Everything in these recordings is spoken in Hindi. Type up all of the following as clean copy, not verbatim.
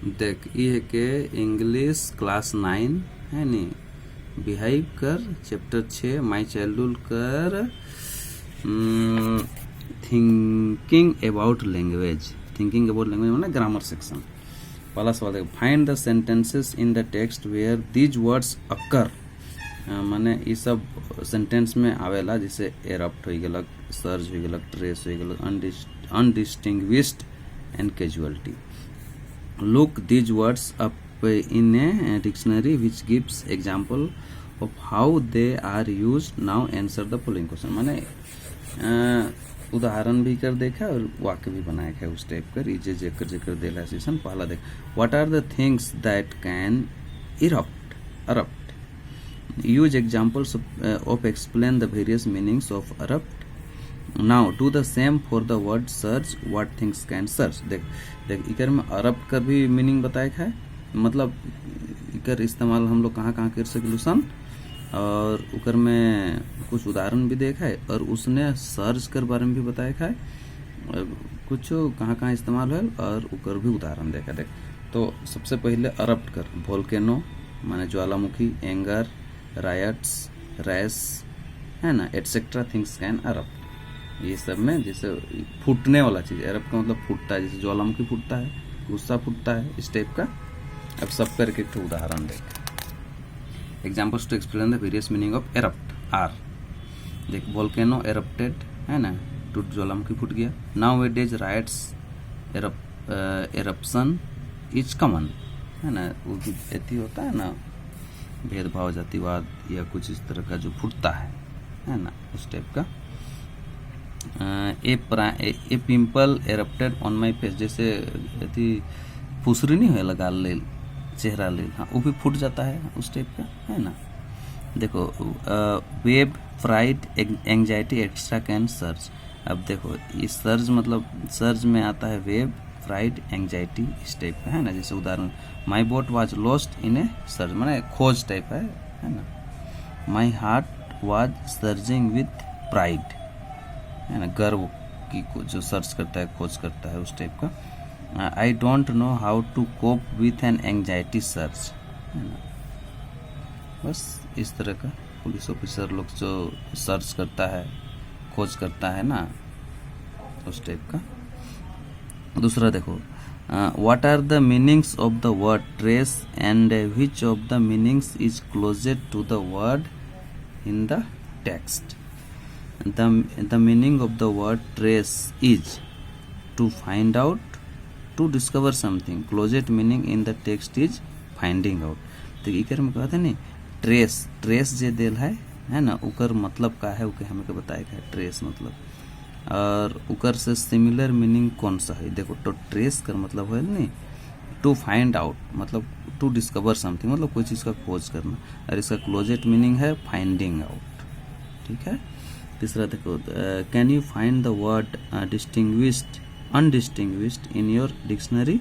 देख ये के इंग्लिश क्लास 9 है नी बिहाइव कर चैप्टर 6 माई चाइल्डहुड कर थिंकिंग अबाउट लैंग्वेज माने ग्रामर सेक्शन। पहला सवाल देखो, find the sentences in the text where these words occur, माने ये सब सेंटेंस में आवेला जैसे एरप्ट हो गलक, सर्ज हो गलक, ट्रेस हो गलक, undistinguished and casualty. Look these words up in a dictionary which gives example of how they are used. Now answer the following question, माने उदाहरण भी कर देखा और वाक्य भी बनाया है उस टाइप कर इजे जेकर जेकर देला सेशन। पहला देख, what are the things that can erupt use examples of explain the various meanings of erupt। now do the same for the word surge, what things can surge। देख इकर में erupt कर भी मीनिंग बताया है, मतलब इकर इस्तेमाल हम लोग कहाँ कहाँ कर सकेलूसन और उकर में कुछ उदाहरण भी देखा है और उसने सर्च कर बारे में भी बताया है कुछ कहाँ कहाँ इस्तेमाल है और उकर भी उदाहरण देखा। देख तो सबसे पहले अरप्ट कर, वोल्केनो माने ज्वालामुखी, एंगर, रायट्स, रैश है ना, एटसेट्रा थिंग्स कैन अरप्ट। ये सब में जैसे फूटने वाला चीज, अरप्ट का मतलब फूटता है, जैसे ज्वालामुखी फूटता है, गुस्सा फूटता है, इस टाइप का। अब सब करके एक उदाहरण देख। Examples to explain the various meaning of erupt are, देख वोल्केनो एरप्टेड है ना, टू ज्वालामुखी फूट गया। Nowadays riots eruption is common है ना, वो एथी होता है ना भेदभाव जातिवाद या कुछ इस तरह का जो फूटता है ना, उस टाइप का। A pimple erupted on my face, जैसे एथी फुसरी नहीं है लगा ले चेहरा ले, हाँ वो भी फूट जाता है उस टाइप का है ना। देखो web fried anxiety extra can surge. अब देखो ये सर्ज मतलब सर्ज में आता है वेब फ्राइड एंजाइटी इस टाइप का है ना। जैसे उदाहरण, माई boat was lost in A surge, माने खोज टाइप है ना। My heart was surging with pride है ना, गर्व की जो सर्च करता है, खोज करता है उस टाइप का। I don't know how to cope with an anxiety search है ना। बस इस तरह का पुलिस ऑफिसर लोग जो सर्च करता है, खोज करता है ना, उस टाइप का। दूसरा देखो, what are the meanings of the word trace and which of the meanings is closest to the word in the text. The meaning of the word trace is to find out, to discover something. Closest meaning in the text is finding out. तो इकर में कहते नहीं ट्रेस जे देल है ना, उकर मतलब का है उके हमें बताया है ट्रेस मतलब, और उकर से सिमिलर मीनिंग कौन सा है। देखो तो ट्रेस कर मतलब है नहीं टू फाइंड आउट, मतलब टू डिस्कवर समथिंग, मतलब कोई चीज़ का खोज करना, और इसका क्लोजेट मीनिंग है फाइंडिंग आउट। ठीक है। तीसरा देखो, can you find the word distinguished undistinguished in your dictionary?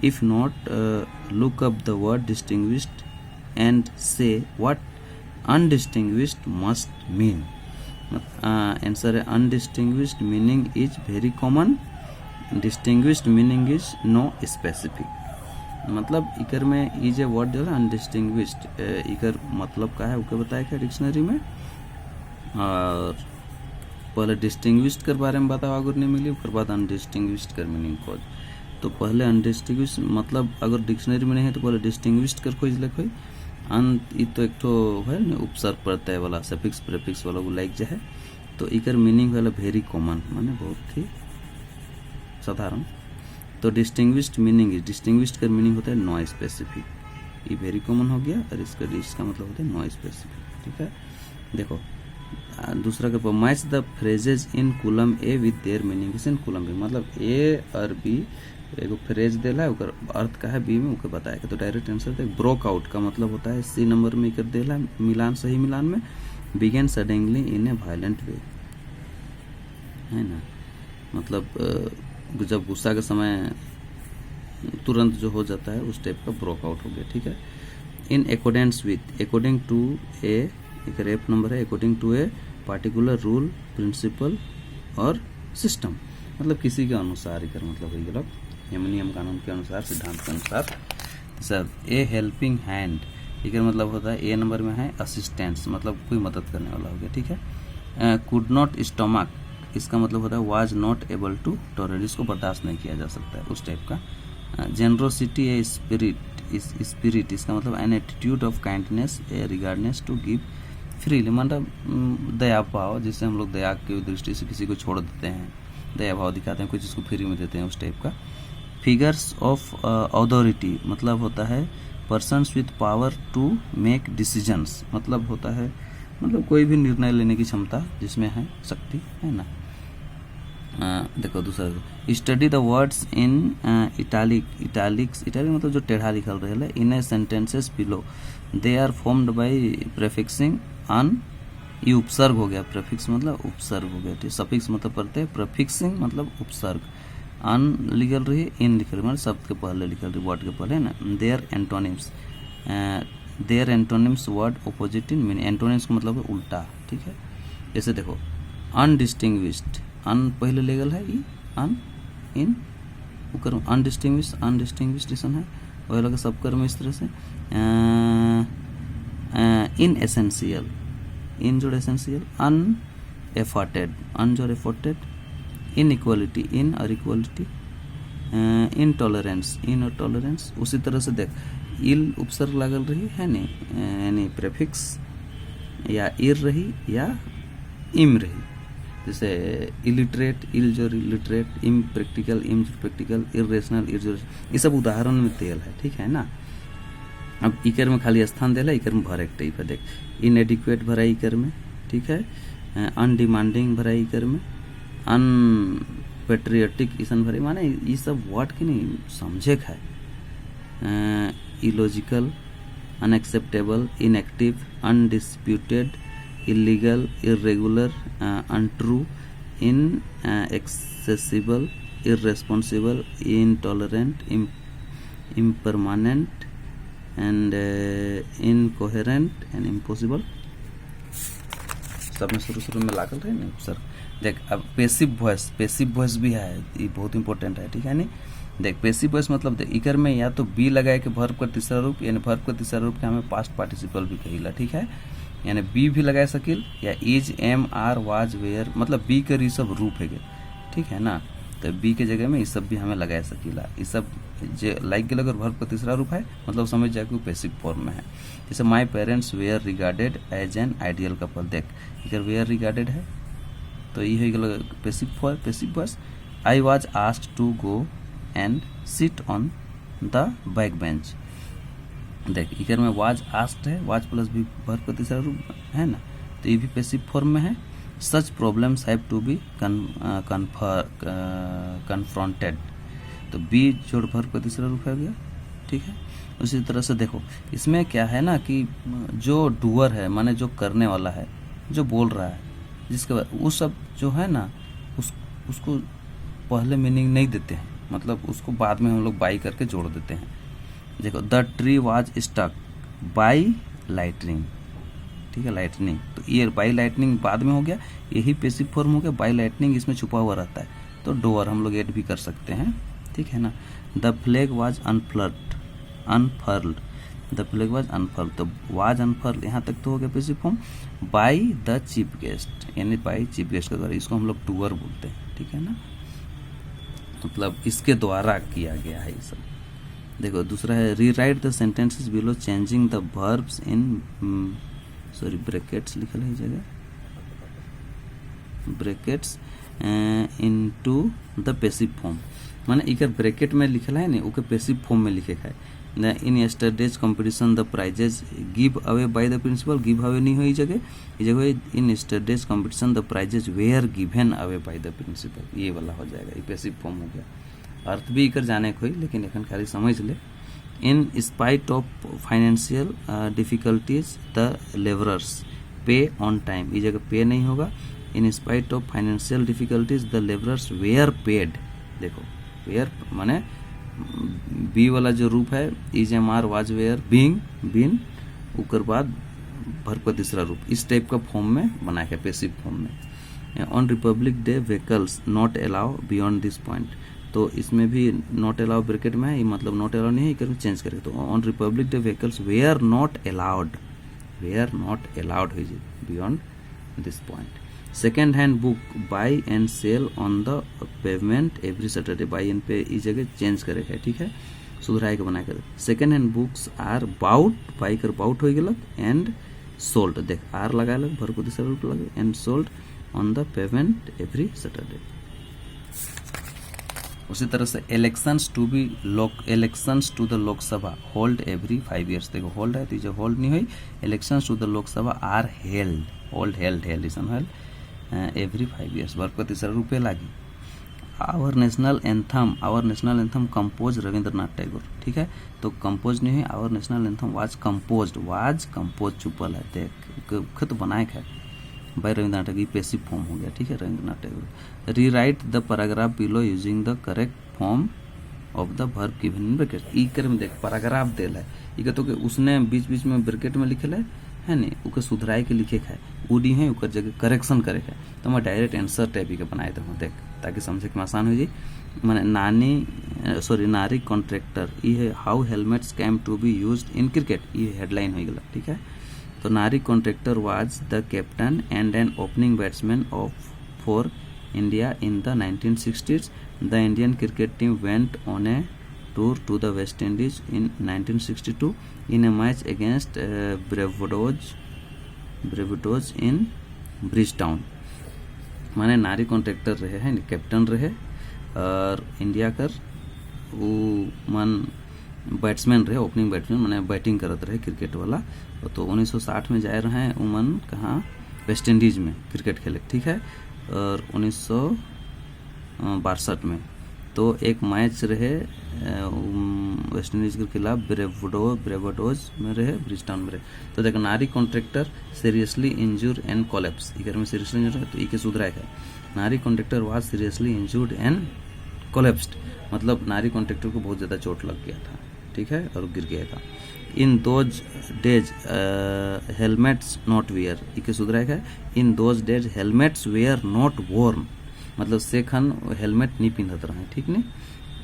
If not, look up the word distinguished and say what undistinguished must mean। Answer है undistinguished meaning is very common, distinguished meaning is no specific। मतलब इकर में ये जो वर्ड जो है अनडिस्टिंग्विश्ड, इकर मतलब का है उके बताया क्या डिक्शनरी में। और पहले डिस्टिंग्विश्ड कर बारे में बताओ अगर नहीं मिली, उसके बाद अनडिस्टिंग्विश्ड कर मीनिंग खोज। तो पहले अनडिस्टिंग्विश्ड मतलब अगर डिक्शनरी में नहीं है तो पहले डिस्टिंग्विश्ड कर खोज ले कोई। ये तो एक तो है ना उपसर्ग प्रत्यय वाला, सफिक्स प्रीफिक्स वाला वो लाइक जो है, तो इकर मीनिंग वाला वेरी कॉमन, माने बहुत ही साधारण। तो डिस्टिंग्विश्ड मीनिंग इज, डिस्टिंग्विश्ड कर मीनिंग होता है नो स्पेसिफिक, ये वेरी कॉमन हो गया, और इसका मतलब होता है नो स्पेसिफिक। ठीक है। देखो दूसरा के match the phrases in column A with their meaning in column B, मतलब ए और बी एगो फ्रेज देला है, ओकर अर्थ का है बी में ओके बताया। तो डायरेक्ट आंसर देख, ब्रोक आउट का मतलब होता है सी नंबर में कर देला मिलान, सही मिलान में। Begin suddenly in a violent way है ना, मतलब जब गुस्सा के समय तुरंत जो हो जाता है उस टाइप का ब्रोक आउट हो गया। ठीक है। In accordance with, according to a, एक रेफ नंबर है, according to a particular rule, principle और सिस्टम, मतलब किसी के अनुसार इकर मतलब हो गया हेमनियम कानून के अनुसार, सिद्धांत के अनुसार। सर ए हेल्पिंग हैंड, ठीक है, मतलब होता है ए नंबर में है असिस्टेंस, मतलब कोई मदद करने वाला हो गया, ठीक है। कुड नॉट स्टमक, इसका मतलब होता है was not able to tolerate, इसको बर्दाश्त नहीं किया जा सकता है, उस टाइप का। जेनरोसिटी ए स्पिरिट, इसका मतलब an attitude of kindness a regardness to give freely, मतलब दया भाव, जिससे हम लोग दया की दृष्टि से किसी को छोड़ देते हैं, दया भाव दिखाते हैं, कोई चीज़ को फ्री में देते हैं, उस टाइप का। फिगर्स ऑफ अथॉरिटी, मतलब होता है persons with power to make decisions, मतलब होता है मतलब कोई भी निर्णय लेने की क्षमता जिसमें है, शक्ति है ना। देखो दूसरा, study the words in italics मतलब जो टेढ़ा लिखल रहे in a sentences below, they are formed by prefixing un, ये उपसर्ग हो गया, प्रेफिक्स मतलब उपसर्ग हो गया, ठीक। सफिक्स मतलब प्रत्यय, प्रेफिक्सिंग मतलब उपसर्ग, अन लिखल रही, इन लिखल मतलब शब्द के पहले लिखल रही, वर्ड के पहले ना। Their antonyms word opposite in meaning, antonyms का मतलब है उल्टा, ठीक है। जैसे देखो अनडिस्टिंग्विश्ड, अन पहले लेगल है, ई अन इन कर्म, अनडिस्टिंग्विश्ड ऐसा है, वही लगा सब कर्म इस तरह से। इन एसेंशियल, इन जोड़ एसेंशियल, अन जोड़ एफर्टेड, इन इक्वलिटी, इन और इक्वलिटी, इन टॉलरेंस, उसी तरह से देख इल उपसर्ग लागल रही है नहीं, यानी प्रेफिक्स या इर रही या इम रही, जैसे इलिटरेट, इल जो इलिटरेट, इम प्रैक्टिकल, इरेशनल, ये सब उदाहरण में तेल है, ठीक है ना। अब इकर में खाली स्थान देला, इकर में भर एक टाइप है, देख इनएडिक्वेट भरा इकर में, ठीक है, अनडिमांडिंग भरा इकर में, अनपेट्रियोटिक ईसन भरे, माने ये सब वर्ड के नहीं समझे है। Illogical, unacceptable, inactive, undisputed, illegal, irregular, untrue, inaccessible, irresponsible, intolerant, impermanent and incoherent and impossible, सब में शुरू में लागल रहे नहीं सर। देख अब पेसिव वॉइस भी है, ये बहुत इंपॉर्टेंट है, ठीक है नहीं। देख पेसिव वॉइस मतलब देख इकर में या तो बी लगाए के वर्ब का तीसरा रूप, यानी वर्ब का तीसरा रूप के हमें पास्ट पार्टिसिपल भी कहिला, ठीक है, यानी बी भी लगा सकिल, या is, am, are, was, were, मतलब बी के ये सब रूप है, ठीक है ना। तो बी के जगह में ये सब भी हमें लगा सकिला, ये सब जो लाइक गल, अगर वर्ब का तीसरा रूप है मतलब समझ जाए कि पेसिव फॉर्म में है। जैसे my parents were regarded as an ideal couple, देख इधर वेयर रिगार्डेड है तो ये हो गया passive voice. I was asked to go and sit on the back bench, देख इधर में वाज आस्क्ड है, वाज प्लस भी वर्ब का तीसरा रूप है ना, तो ये भी पेसिव फॉर्म में है। Such problems have to be confronted, तो बी जोड़ वर्ब का तीसरा रूप है गया, ठीक है। उसी तरह से देखो इसमें क्या है ना कि जो डूअर है माने जो करने वाला है, जो बोल रहा है, जिसके बाद वो सब जो है ना उसको पहले मीनिंग नहीं देते हैं, मतलब उसको बाद में हम लोग बाई करके जोड़ देते हैं। देखो the tree was stuck by lightning, ठीक है, लाइटनिंग, तो ये बाई लाइटनिंग बाद में हो गया, यही पेसिव फॉर्म हो गया, बाई लाइटनिंग इसमें छुपा हुआ रहता है, तो डोअर हम लोग ऐड भी कर सकते हैं, ठीक है ना। The flag was unfurled, the flag was unfurled, तो वाज अनफर्ल्ड यहाँ तक तो हो गया passive form. By the chief guest, यानी बाय चीफ गेस्ट का, इसको हम लोग डूअर बोलते हैं, ठीक है ना, मतलब इसके द्वारा किया गया है ये सब। देखो दूसरा है rewrite the sentences below changing the verbs in, sorry brackets लिखल है जगह, brackets into the passive form, माने इकर ब्रैकेट में लिखल है नहीं, ओके पेसिव फॉर्म में लिखे है। In yesterday's competition the prizes give away by the principal, give away नहीं हुई जगह, ये जगह in yesterday's competition the prizes were given away by the principal, ये वाला हो जाएगा, ये पेसिव फॉर्म हो गया। अर्थ भी इकर जाने कोई, लेकिन एखन खाली समझ ले। In spite of financial difficulties the labourers pay on time, ये जगह पे नहीं होगा, in spite of financial difficulties the labourers were paid, देखो वेयर माने बी वाला जो रूप है is, am, are, was, were, being, been, उकर बाद वर्ब का तीसरा रूप, इस टाइप का फॉर्म में बना के पेसिव फॉर्म में। On Republic Day vehicles not allow beyond this point, तो इसमें भी नॉट अलाउ ब्रैकेट में है, ये मतलब नॉट अलाउ नहीं है, करके चेंज करें तो on Republic Day vehicles were not allowed हो जाए beyond this point. Second hand book buy and sell on the payment every Saturday, buy and pay इस जगह चेंज करे है, ठीक है, सुधराए के बना कर। Second hand books are bought, buy कर बाउट हो गलक, एंड सोल्ड, देख आर लगा लग भर को दूसरा रूप लगे, and sold on the payment every Saturday. उसी तरह से elections to the Lok Sabha hold every 5 years, देखो होल्ड है तो जो होल्ड नहीं हुई, elections to the Lok Sabha are held, held every 5 years, वर्ग का तीसरा रूपये लागी। Our national anthem compose Rabindranath Tagore, ठीक है, तो कंपोज नहीं है, our national anthem was compose चुपल है, देख खुद बनाए है by Rabindranath Tagore, passive form हो गया, ठीक है, Rabindranath Tagore. Rewrite the paragraph below using the correct form of the verb given in bracket. ई कर में देख पैराग्राफ देल है, ई कहतो कि उसने बीच बीच में ब्रैकेट में लिखल है नहीं, उके सुधराए के लिखे है, उडी है उकर जगह करेक्शन करे है, तो मैं डायरेक्ट आंसर टाइप के बनाए दें, देख ताकि समझे कि आसान हो जाए। माने नारी कॉन्ट्रैक्टर, ये है how helmets came to be used in cricket, ये हेडलाइन हो गया, ठीक है। तो Nari Contractor was the captain and an opening batsman for India in the 1960s। The Indian cricket team went on a tour to the West Indies in 1962 in a match against Barbados in Bridgetown. माने नारी कॉन्ट्रैक्टर रहे हैं, कैप्टन रहे, और इंडिया कर वो मन बैट्समैन रहे, ओपनिंग बैट्समैन माने बैटिंग करत रहे क्रिकेट वाला। तो 1960 में जाए रहे हैं उमन कहाँ, वेस्ट इंडीज में क्रिकेट खेले, ठीक है, और 1962 में तो एक मैच रहे वेस्ट इंडीज के खिलाफ ब्रेविडोज में रहे, ब्रिजटाउन में रहे। तो देखो नारी contractor seriously injured and collapse, इधर में सीरियसली इंजूर्ड है तो ई के सुधराए है, नारी Contractor was seriously injured and collapsed, मतलब नारी कॉन्ट्रैक्टर को बहुत ज़्यादा चोट लग गया था, ठीक है, और गिर गया था। In those days helmets not wear, इके सुधराए है, in those days helmets were not worn, मतलब से खन हेलमेट नहीं पिंधत रहे, ठीक नहीं।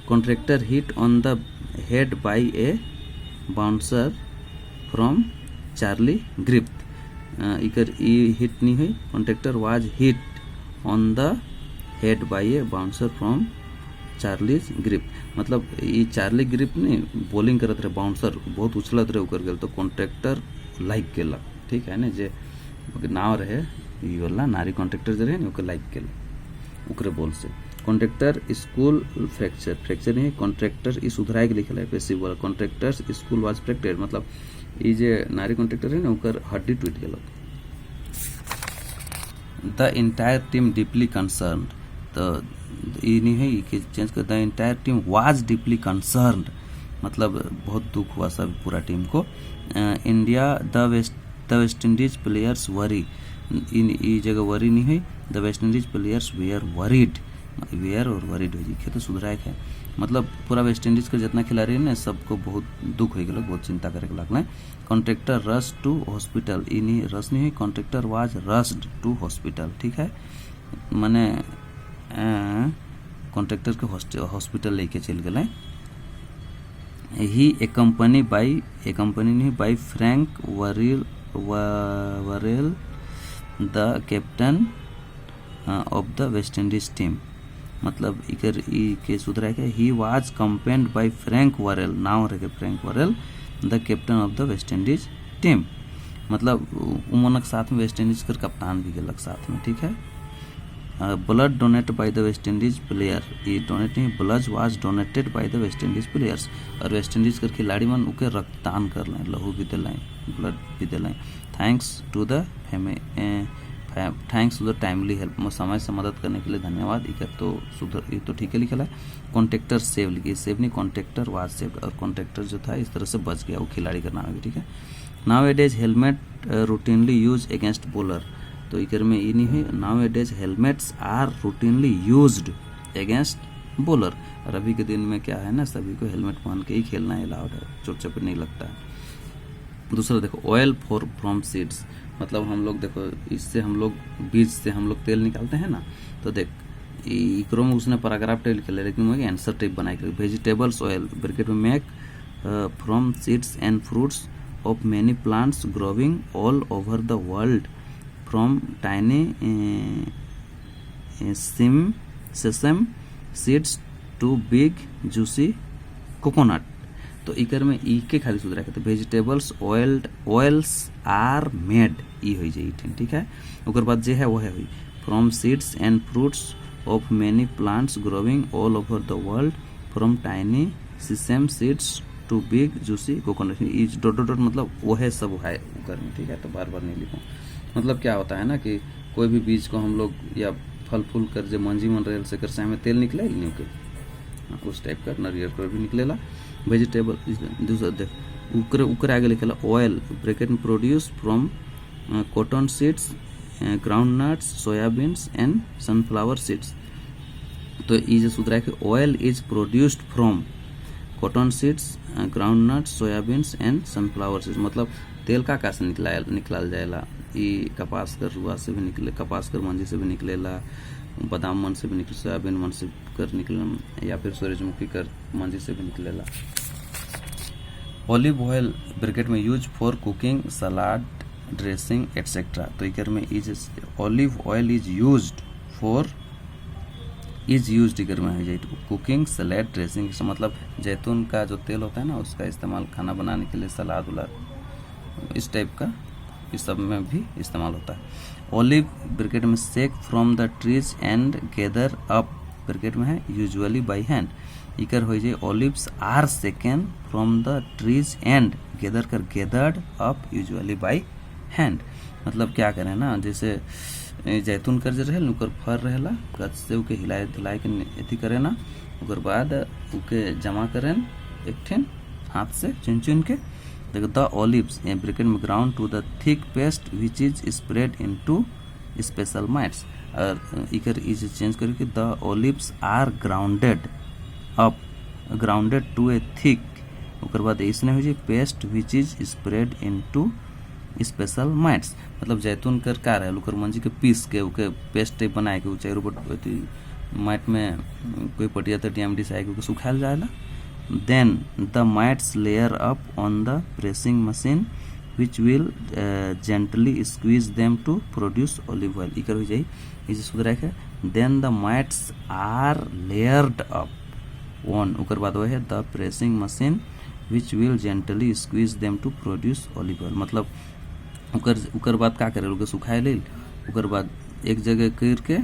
Contractor hit on the head by a bouncer from Charlie Griffith, इकर ई हिट नहीं हुई, Contractor was hit on the head by a bouncer from Charlie's grip, मतलब ये चार्ली ग्रिप ने बॉलिंग करत रहे, बाउंसर बहुत उछलत रहे उकर गेल, तो कॉन्ट्रैक्टर लाइक केलक, ठीक है ना, जे नाव रहे ये वाला नारी कॉन्ट्रैक्टर जो रहे ना ओकर लाइक केल उकरे बॉल से। कॉन्ट्रैक्टर स्कूल फ्रैक्चर नहीं, कॉन्ट्रैक्टर इस सुधराए के लिखल है पैसिव वाला, कॉन्ट्रैक्टर्स स्कूल वाज फ्रैक्चर्ड, मतलब ये जे नारी कॉन्ट्रैक्टर है ना ओकर हड्डी टूट गेलक। The entire team deeply concerned, तो ये नहीं है कि चेंज कर, the entire team was deeply concerned, मतलब बहुत दुख हुआ सब पूरा टीम को। India the West Indies players worry, इन ई जगह वरी नहीं है, the West Indies players were worried, were और वरीड हो जी तो सुधराए है, मतलब पूरा वेस्ट इंडीज के जितना खिलाड़ी है ना सबको बहुत दुख हो गया, बहुत चिंता करे के लगना है। कॉन्ट्रैक्टर रश टू हॉस्पिटल, ई नहीं रश नहीं है, Contractor was rushed to hospital, ठीक है, माने कॉन्ट्रैक्टर के हॉस्पिटल लेके चल गए। ही एकम्पनी नहीं by Frank Worrell the captain of the West Indies team, मतलब इकर ई के सुधराए के, he was accompanied by Frank Worrell, now रहे Frank Worrell the captain of the West Indies team, मतलब उमनक साथ में वेस्ट इंडीज कर कप्तान भी गलक साथ में, ठीक है। Blood donate by the West Indies player, ये डोनेट नहीं, blood was donated by the West Indies players, और वेस्ट इंडीज कर खिलाड़ी मन उके रक्तदान कर लें, लहू भी दिलाएं, ब्लड भी दिलाएं। Thanks to the timely help, समय से मदद करने के लिए धन्यवाद। इधर तो सुधर, ये तो ठीक है लिखा है। कॉन्ट्रैक्टर सेव लिखिए, सेव नहीं कॉन्ट्रैक्टर वाज सेव्ड, और कॉन्ट्रैक्टर जो था इस तरह से बच गया, वो खिलाड़ी का नाम है, ठीक है। Nowadays helmet routinely use against bowler, तो इकर में ये नहीं है, nowadays helmets are routinely used against bowler, और अभी के दिन में क्या है ना सभी को हेलमेट पहन के ही खेलना अलाउड है, चोट चपेट नहीं लगता है। दूसरा देखो ऑयल फ्रॉम सीड्स, मतलब हम लोग देखो इससे हम लोग बीज से हम लोग तेल निकालते हैं ना, तो देख इकरो में उसने पैराग्राफ टाइप लिखे लेकिन मैं आंसर टाइप बना के वेजिटेबल्स ऑयल ब्रैकेट में make from seeds and fruits of many plants growing all over the world from tiny sesame seeds to big juicy coconut. तो इकर में ई के खाली सुधरा कहते वेजिटेबल्स ऑयल्स आर मेड ई हो जाए, ठीक है। ओकर बाद जे है वो है हुई from seeds and fruits of many plants growing all over the world from tiny sesame seeds to big juicy coconut. ई डॉट डॉट मतलब वो है सब है उकर में, ठीक है। तो बार बार नहीं लिखो। मतलब क्या होता है ना कि कोई भी बीज को हम लोग या फल फूल कर जो मंजी मन रहे से कर में तेल निकले नहीं के उस टाइप का नारियल का भी निकलेला। वेजिटेबल दूसरा देख उकर आगे लिखेला ऑयल ब्रैकेट में produce from cotton seeds ground nuts soya beans and sunflower seeds. तो ये जो सूत्र है कि oil is produced from cotton seeds ground nuts soya beans and sunflower seeds. मतलब तेल का से निकलाल जाएला, ये कपास कर रुआ से भी निकले, कपास कर मंजी से भी निकलेला, बादाम मन से भी निकले, सोयाबीन मन से कर निकले या फिर सूरजमुखी कर मंजी से भी निकलेला। ऑलिव ऑयल ब्रैकेट में use for cooking salad dressing etcetera. तो इकर में is olive oil is used for इकर में है जाए कुकिंग सलाद ड्रेसिंग। मतलब जैतून का जो तेल होता है ना उसका इस्तेमाल खाना बनाने के लिए, सलाद उलाद इस टाइप का इस सब में भी इस्तेमाल होता है। ऑलिव ब्रैकेट में shake from the trees and gather up bracket में है यूजुअली बाई हैंड। इकर हो जाए olives are shaken from the trees and gathered up usually by hand. मतलब क्या करें ना, जैसे जैतून कर जे रहे उकर फर रहेला गच से उके हिलाए धिलाए के अथी करे ना, उकर बाद उके जमा करें एक ठेन हाथ से चुन चुन के। देखो द ऑलिव्स ब्रैकेट में ground to the thick paste which is spread into special mites. और इकर इज चेंज करके the olives are grounded to a thick, उकर बाद इसने हो जाए paste which is spread into special mites. मतलब जैतून कर का रहे उकर मंजी के पीस के उके पेस्ट टाइप बनाए के चाहे माइट में कोई पटिया तटिया में डिसाई के सुखाल जाएला। Then the mites layer up on the pressing machine which will gently squeeze them to produce olive oil। इकर हो जाए इसे सुधरा है then the mites are layered up on उकर बाद वो है the pressing machine which will gently squeeze them to produce olive oil। मतलब उकर बाद का करे उके सुखाए ले, उकर बाद एक जगह करके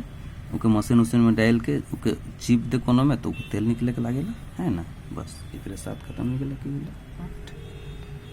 उके मशीन उसीन में डाल के उके चिप दे कोनो में तो तेल निकले के लागेला है ना। बस एक साथ खत्म निकले के